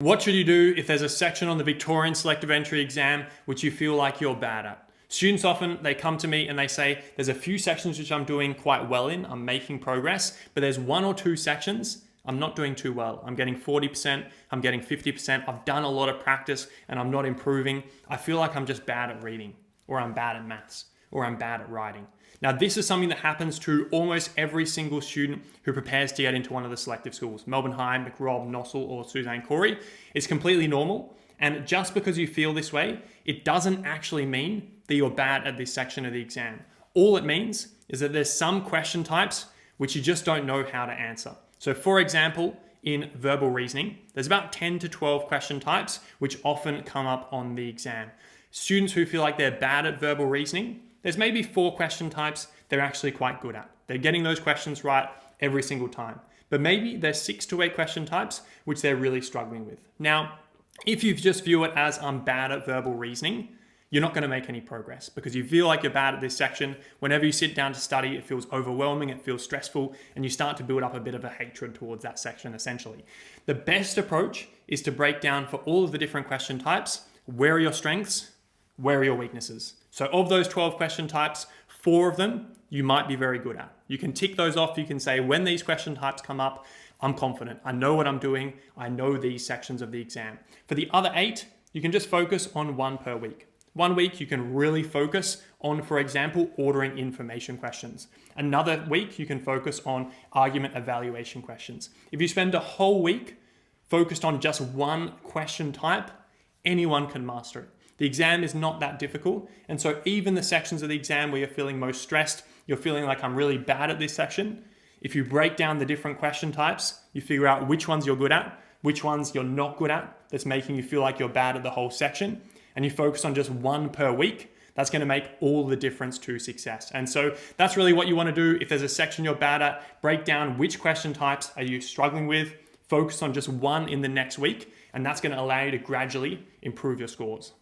What should you do if there's a section on the Victorian Selective Entry exam which you feel like you're bad at? Students often, they come to me and they say, there's a few sections which I'm doing quite well in, I'm making progress, but there's one or two sections I'm not doing too well. I'm getting 40%, I'm getting 50%, I've done a lot of practice and I'm not improving. I feel like I'm just bad at reading, or I'm bad at maths, or I'm bad at writing. Now, this is something that happens to almost every single student who prepares to get into one of the selective schools, Melbourne High, Macrob, Nossal, or Suzanne Cory. It's completely normal. And just because you feel this way, it doesn't actually mean that you're bad at this section of the exam. All it means is that there's some question types which you just don't know how to answer. So for example, in verbal reasoning, there's about 10 to 12 question types which often come up on the exam. Students who feel like they're bad at verbal reasoning, there's maybe 4 question types they're actually quite good at. They're getting those questions right every single time. But maybe there's 6 to 8 question types which they're really struggling with. Now, if you just view it as I'm bad at verbal reasoning, you're not going to make any progress because you feel like you're bad at this section. Whenever you sit down to study, it feels overwhelming, it feels stressful, and you start to build up a bit of a hatred towards that section essentially. The best approach is to break down for all of the different question types, where are your strengths, where are your weaknesses? So of those 12 question types, 4 of them you might be very good at. You can tick those off. You can say, when these question types come up, I'm confident. I know what I'm doing. I know these sections of the exam. For the other 8, you can just focus on 1 per week. 1 week, you can really focus on, for example, ordering information questions. Another week, you can focus on argument evaluation questions. If you spend a whole week focused on just 1 question type, anyone can master it. The exam is not that difficult. And so even the sections of the exam where you're feeling most stressed, you're feeling like I'm really bad at this section, if you break down the different question types, you figure out which ones you're good at, which ones you're not good at, that's making you feel like you're bad at the whole section, and you focus on just 1 per week, that's going to make all the difference to success. And so that's really what you want to do. If there's a section you're bad at, break down which question types are you struggling with, focus on just 1 in the next week, and that's going to allow you to gradually improve your scores.